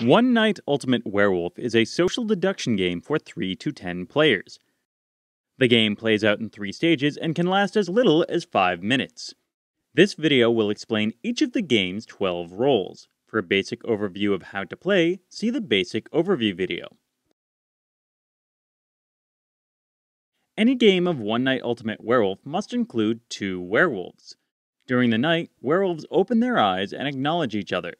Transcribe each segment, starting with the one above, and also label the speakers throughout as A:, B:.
A: One Night Ultimate Werewolf is a social deduction game for 3 to 10 players. The game plays out in 3 stages and can last as little as 5 minutes. This video will explain each of the game's 12 roles. For a basic overview of how to play, see the basic overview video. Any game of One Night Ultimate Werewolf must include 2 werewolves. During the night, werewolves open their eyes and acknowledge each other.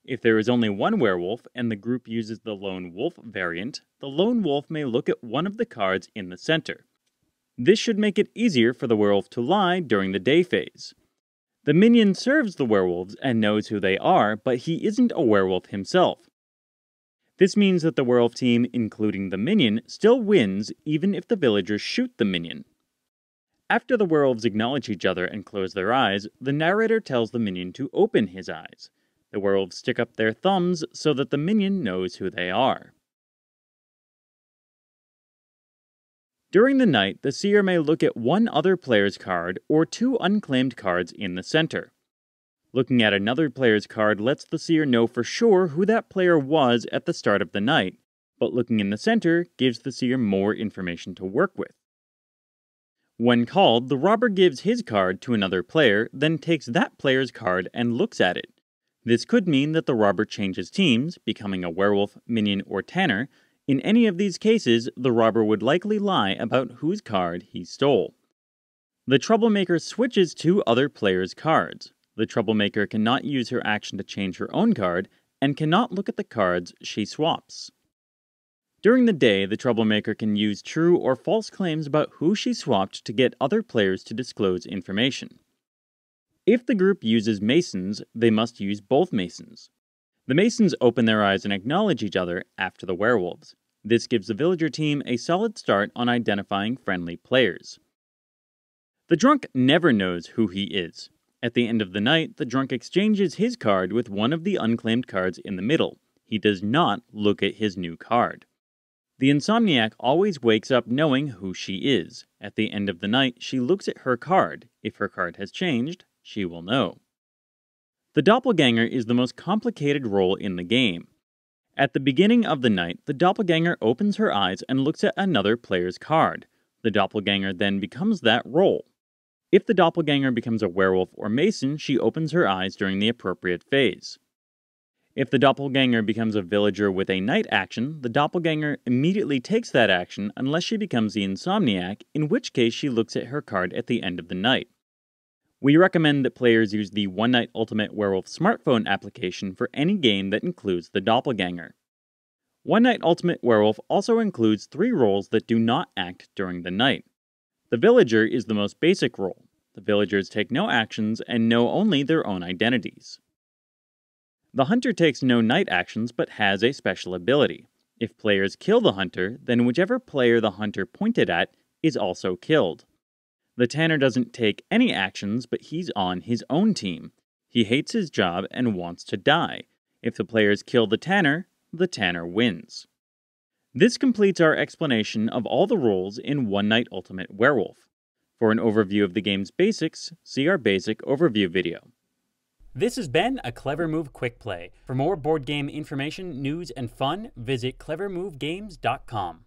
A: If there is only one werewolf and the group uses the lone wolf variant, the lone wolf may look at one of the cards in the center. This should make it easier for the werewolf to lie during the day phase. The minion serves the werewolves and knows who they are, but he isn't a werewolf himself. This means that the werewolf team, including the minion, still wins even if the villagers shoot the minion. After the werewolves acknowledge each other and close their eyes, the narrator tells the minion to open his eyes. The werewolves stick up their thumbs so that the minion knows who they are. During the night, the seer may look at one other player's card or 2 unclaimed cards in the center. Looking at another player's card lets the seer know for sure who that player was at the start of the night, but looking in the center gives the seer more information to work with. When called, the robber gives his card to another player, then takes that player's card and looks at it. This could mean that the robber changes teams, becoming a werewolf, minion, or tanner. In any of these cases, the robber would likely lie about whose card he stole. The troublemaker switches 2 other players' cards. The troublemaker cannot use her action to change her own card, and cannot look at the cards she swaps. During the day, the troublemaker can use true or false claims about who she swapped to get other players to disclose information. If the group uses masons, they must use both masons. The masons open their eyes and acknowledge each other after the werewolves. This gives the villager team a solid start on identifying friendly players. The drunk never knows who he is. At the end of the night, the drunk exchanges his card with one of the unclaimed cards in the middle. He does not look at his new card. The insomniac always wakes up knowing who she is. At the end of the night, she looks at her card. If her card has changed, she will know. The doppelganger is the most complicated role in the game. At the beginning of the night, the doppelganger opens her eyes and looks at another player's card. The doppelganger then becomes that role. If the doppelganger becomes a werewolf or mason, she opens her eyes during the appropriate phase. If the doppelganger becomes a villager with a night action, the doppelganger immediately takes that action unless she becomes the insomniac, in which case she looks at her card at the end of the night. We recommend that players use the One Night Ultimate Werewolf smartphone application for any game that includes the doppelganger. One Night Ultimate Werewolf also includes 3 roles that do not act during the night. The villager is the most basic role. The villagers take no actions and know only their own identities. The hunter takes no night actions but has a special ability. If players kill the hunter, then whichever player the hunter pointed at is also killed. The tanner doesn't take any actions, but he's on his own team. He hates his job and wants to die. If the players kill the tanner wins. This completes our explanation of all the roles in One Night Ultimate Werewolf. For an overview of the game's basics, see our basic overview video. This has been a Clever Move Quick Play. For more board game information, news, and fun, visit clevermovegames.com.